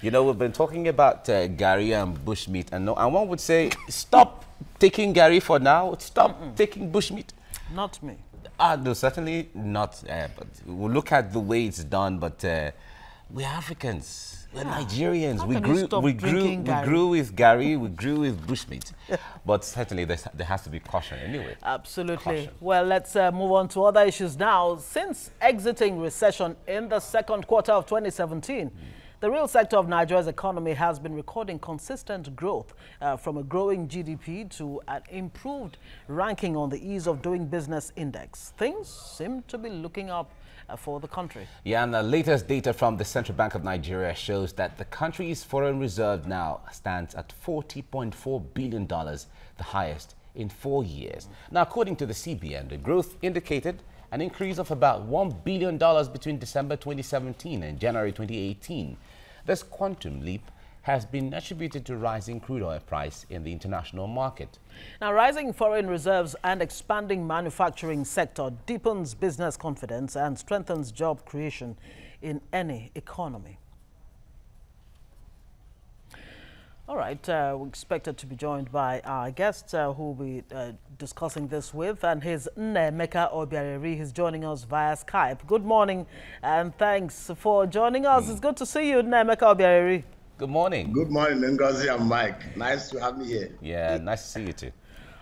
You know, we've been talking about Gary and bushmeat, and one would say, stop taking Gary for now. Stop taking bushmeat. Not me. No, certainly not. But we'll look at the way it's done. But we're Africans. We're Nigerians. We grew with Gary. We grew with bushmeat. But certainly there has to be caution anyway. Absolutely. Caution. Well, let's move on to other issues now. Since exiting recession in the second quarter of 2017, the real sector of Nigeria's economy has been recording consistent growth, from a growing GDP to an improved ranking on the Ease of Doing Business Index. Things seem to be looking up for the country. Yeah, and the latest data from the Central Bank of Nigeria shows that the country's foreign reserve now stands at $40.4 billion, the highest in 4 years. Now, according to the CBN, the growth indicated an increase of about $1 billion between December 2017 and January 2018. This quantum leap has been attributed to rising crude oil price in the international market. Now, rising foreign reserves and expanding manufacturing sector deepens business confidence and strengthens job creation in any economy. All right, we're expected to be joined by our guest who will be discussing this with, and his Nnemeka Obiareri. He's joining us via Skype. Good morning, and thanks for joining us. It's good to see you, Nnemeka Obiareri. Good morning. Good morning, Ngozi and Mike. Nice to have me here. Yeah, nice to see you too.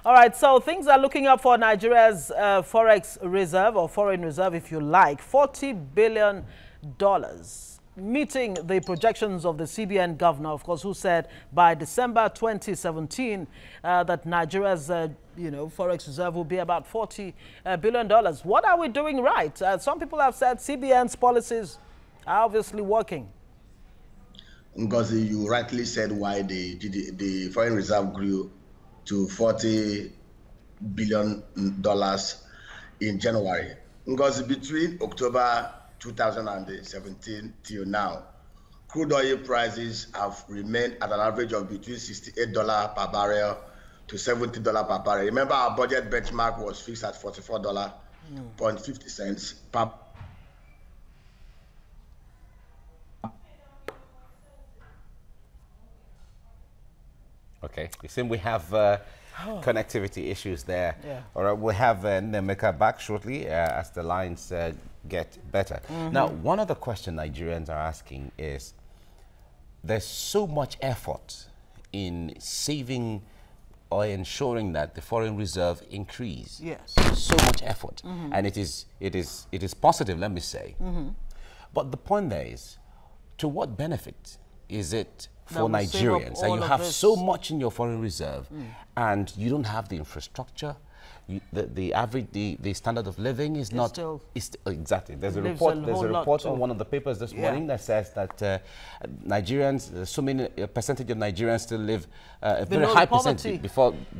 All right, so things are looking up for Nigeria's forex reserve, or foreign reserve if you like, $40 billion. Meeting the projections of the CBN governor, of course, who said by December 2017 that Nigeria's forex reserve will be about $40 billion. What are we doing right? Some people have said CBN's policies are obviously working. Ngozi, you rightly said why the foreign reserve grew to $40 billion in January. Ngozi, between October 2017 till now, crude oil prices have remained at an average of between $68 per barrel to $70 per barrel. Remember, our budget benchmark was fixed at $44.50 per. Okay, it seems we have connectivity issues there. Yeah. All right, we'll have Nnemeka back shortly as the lines get better. Now, one of the questions Nigerians are asking is, there's so much effort in saving or ensuring that the foreign reserve increase. Yes. So much effort, and it is positive, let me say. But the point there is, to what benefit is it for Nigerians? And you have so much in your foreign reserve, and you don't have the infrastructure. The standard of living is not exactly. There's a report. There's a report on one of the papers this morning that says that Nigerians, so many percentage of Nigerians still live a very high percentage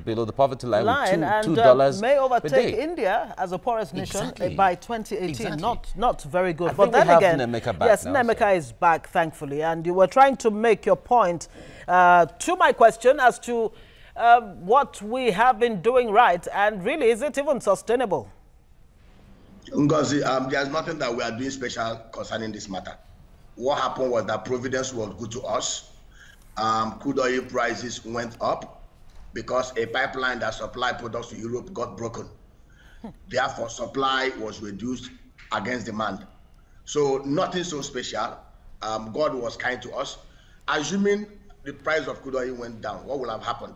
below the poverty line, with $2 may per overtake day. India as a poorest nation by 2018. Not very good. But then again, yes, Nnemeka is back, thankfully. And you were trying to make your point to my question as to what we have been doing right, and really, is it even sustainable? Ngozi, there's nothing that we are doing special concerning this matter. What happened was that Providence was good to us. Crude oil prices went up because a pipeline that supplied products to Europe got broken. Therefore, supply was reduced against demand. So nothing so special. God was kind to us. Assuming the price of crude oil went down, what would have happened?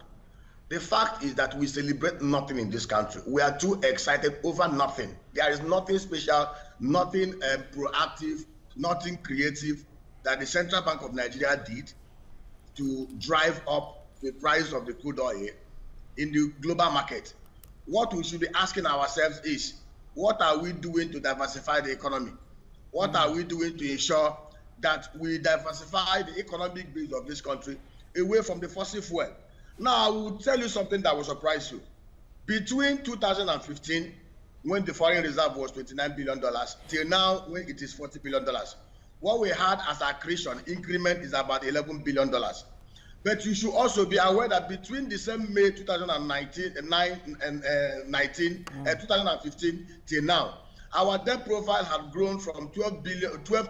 The fact is that we celebrate nothing in this country. We are too excited over nothing. There is nothing special, nothing proactive, nothing creative that the Central Bank of Nigeria did to drive up the price of the crude oil in the global market. What we should be asking ourselves is, what are we doing to diversify the economy? What are we doing to ensure that we diversify the economic base of this country away from the fossil fuel? Now, I will tell you something that will surprise you. Between 2015, when the foreign reserve was $29 billion, till now, when it is $40 billion, what we had as accretion increment is about $11 billion. But you should also be aware that between December, May 2019 and 2015 till now, our debt profile had grown from 12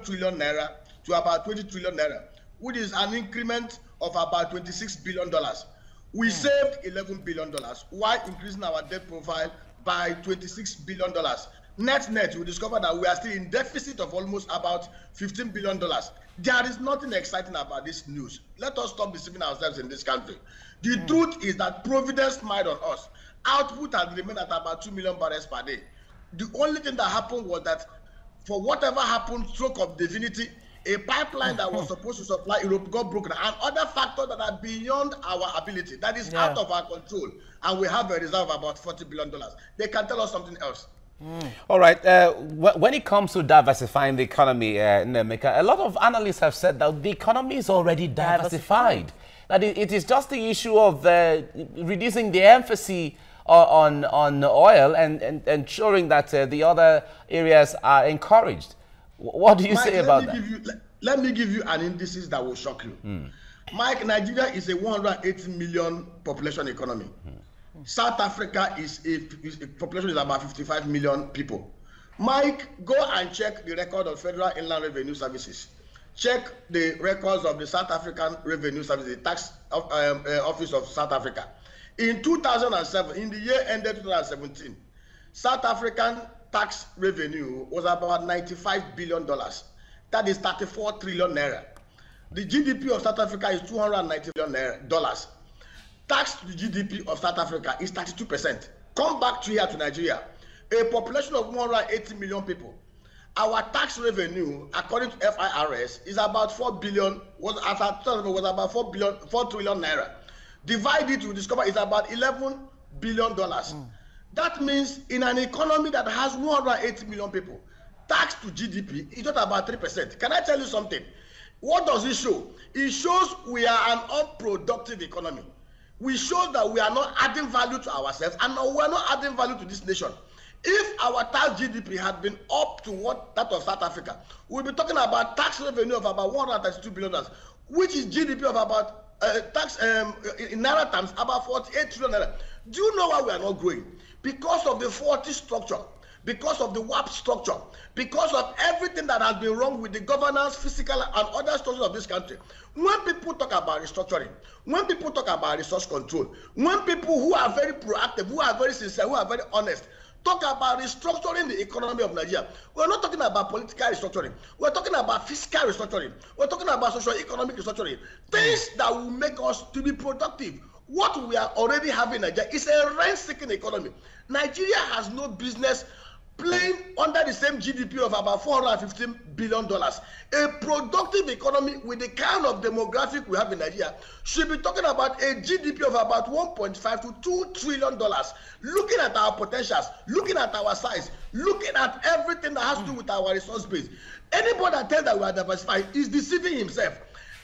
trillion naira to about 20 trillion naira. which is an increment of about $26 billion. We saved $11 billion while increasing our debt profile by $26 billion. Net, we discover that we are still in deficit of almost about $15 billion. There is nothing exciting about this news. Let us stop deceiving ourselves in this country. The truth is that Providence smiled on us. Output has remained at about 2 million barrels per day. The only thing that happened was that for whatever happened, stroke of divinity, a pipeline that was supposed to supply Europe got broken, and other factors that are beyond our ability, that is out of our control, and we have a reserve of about $40 billion. They can tell us something else. All right. When it comes to diversifying the economy, Nemeka, a lot of analysts have said that the economy is already diversified. That it is just the issue of reducing the emphasis on oil and ensuring that the other areas are encouraged. What do you say about that? Let me give you an indices that will shock you. Mike, Nigeria is a 180 million population economy. South Africa is a population is about 55 million people. Mike, go and check the record of Federal Inland Revenue Services. Check the records of the South African Revenue Service, the tax office of South Africa. In 2007, in the year ended 2017, South African tax revenue was about $95 billion. That is 34 trillion naira. The GDP of South Africa is $290 billion. Tax to the GDP of South Africa is 32%. Come back to here to Nigeria, a population of 180 million people. Our tax revenue, according to FIRS, is about 4 billion. Was about 4 trillion naira. Divided, you discover is about $11 billion. That means in an economy that has 180 million people, tax to GDP is just about 3%. Can I tell you something? What does it show? It shows we are an unproductive economy. We show that we are not adding value to ourselves, and we are not adding value to this nation. If our tax GDP had been up to what that of South Africa, we'll be talking about tax revenue of about $132 billion, which is GDP of about tax in naira terms about 48 trillion naira. Do you know why we are not growing? Because of the 40 structure, because of the WAP structure, because of everything that has been wrong with the governance, physical, and other structures of this country. When people talk about restructuring, when people talk about resource control, when people who are very proactive, who are very sincere, who are very honest, talk about restructuring the economy of Nigeria, we're not talking about political restructuring. We're talking about fiscal restructuring. We're talking about socio-economic restructuring. Things that will make us to be productive. What we are already having in Nigeria is a rent-seeking economy. Nigeria has no business playing under the same GDP of about $415 billion. A productive economy with the kind of demographic we have in Nigeria should be talking about a GDP of about $1.5 to $2 trillion. Looking at our potentials, looking at our size, looking at everything that has to do with our resource base. Anybody that tells that we are diversified is deceiving himself.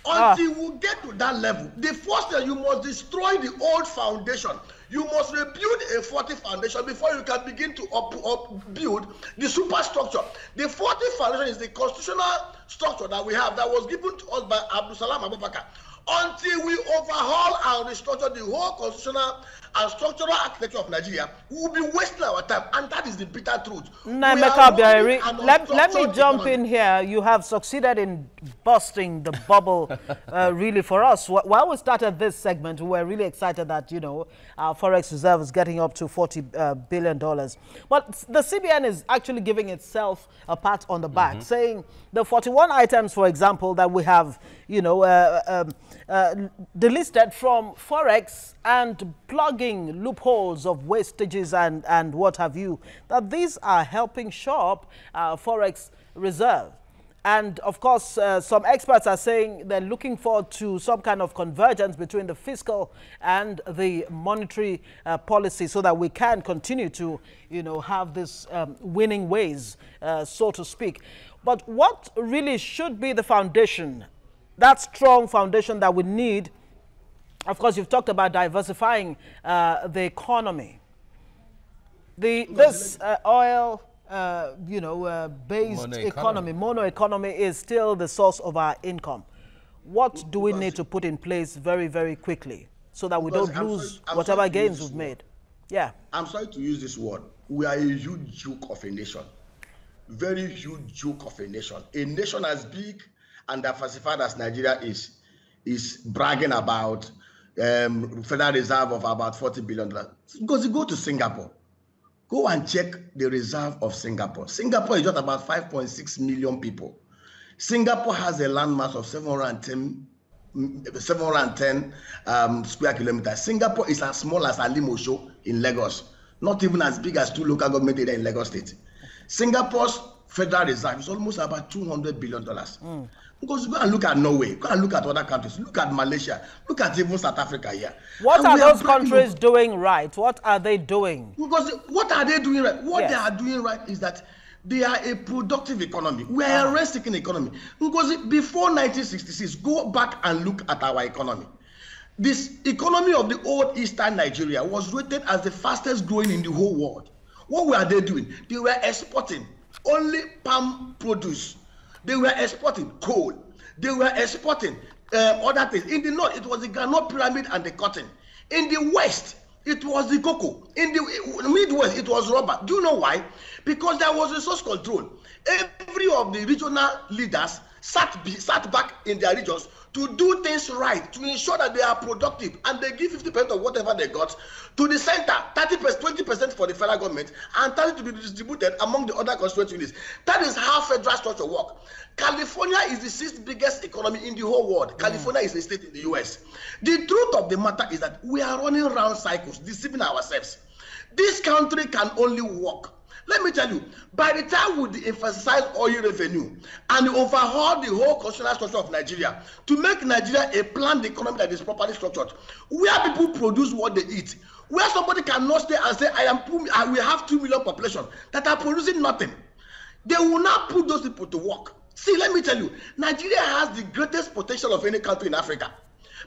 Until we get to that level, the first thing, you must destroy the old foundation. You must rebuild a 40 foundation before you can begin to build the superstructure. The 40 foundation is the constitutional structure that we have that was given to us by Abdul Salam Abubakar. Until we overhaul and restructure the whole constitutional and structural architecture of Nigeria, we will be wasting our time, and that is the bitter truth. Let me jump in here. You have succeeded in busting the bubble, really, for us. While we started this segment, we were really excited that, you know, our forex reserve is getting up to $40 billion. But the CBN is actually giving itself a pat on the back, saying the 41 items, for example, that we have, you know, delisted from forex and plugging loopholes of wastages and what have you, that these are helping shore up forex reserve. And of course, some experts are saying they're looking forward to some kind of convergence between the fiscal and the monetary policy, so that we can continue to, you know, have this winning ways, so to speak. But what really should be the foundation, that strong foundation that we need? Of course, you've talked about diversifying the economy. This oil, you know, based economy, mono economy, is still the source of our income. What do we need to put in place very, very quickly so that we don't lose whatever gains we've made? Yeah. I'm sorry to use this word. We are a huge joke of a nation. Very huge joke of a nation. A nation as big and diversified as Nigeria is bragging about Federal Reserve of about $40 billion. Because you go to Singapore, go and check the reserve of Singapore. Singapore is just about 5.6 million people. Singapore has a landmass of 710 square kilometers. Singapore is as small as Alimosho in Lagos, not even as big as 2 local government areas in Lagos State. Singapore's Federal Reserve is almost about $200 billion. Because go and look at Norway, go and look at other countries, look at Malaysia, look at even South Africa here. What are those countries doing right? What are they doing? Because what are they doing right? What they are doing right is that they are a productive economy. We are a rent-seeking economy. Because before 1966, go back and look at our economy. This economy of the old Eastern Nigeria was rated as the fastest growing in the whole world. What were they doing? They were exporting only palm produce. They were exporting coal. They were exporting other things. In the north, it was the granite pyramid and the cotton. In the west, it was the cocoa. In the Midwest, it was rubber. Do you know why? Because there was resource control. Every of the regional leaders sat back in their regions to do things right, to ensure that they are productive, and they give 50% of whatever they got to the center, 30%, 20% for the federal government, and 30% to be distributed among the other constituent units. That is how federal structure works. California is the 6th biggest economy in the whole world. California is a state in the US. The truth of the matter is that we are running round cycles, deceiving ourselves. This country can only work. Let me tell you, by the time we emphasize oil revenue and overhaul the whole constitutional structure of Nigeria to make Nigeria a planned economy that is properly structured, where people produce what they eat, where somebody cannot stay and say, we have 2 million population that are producing nothing, they will not put those people to work. See, let me tell you, Nigeria has the greatest potential of any country in Africa.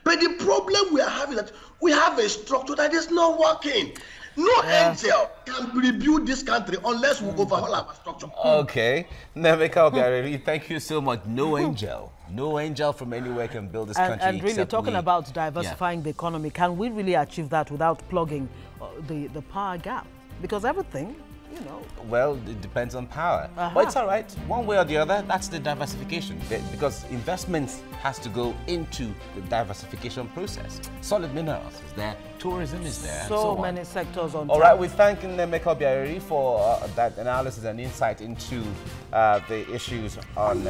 But the problem we are having is that we have a structure that is not working. No angel can rebuild this country unless we overhaul our structure. Okay. Nemeka Obiareri, thank you so much. No angel. No angel from anywhere can build this country. And really talking about diversifying the economy, can we really achieve that without plugging the power gap? Because everything, you know. Well, it depends on power. But it's all right. One way or the other, that's the diversification. Because investments has to go into the diversification process. Solid minerals is there. Tourism is there. So many sectors on All right, we thank Nemeka Obiareri for that analysis and insight into the issues on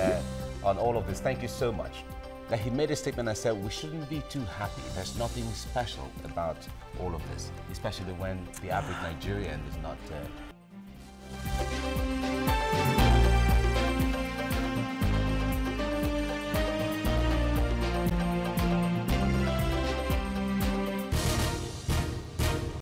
all of this. Thank you so much. That he made a statement and said we shouldn't be too happy. There's nothing special about all of this, especially when the average Nigerian is not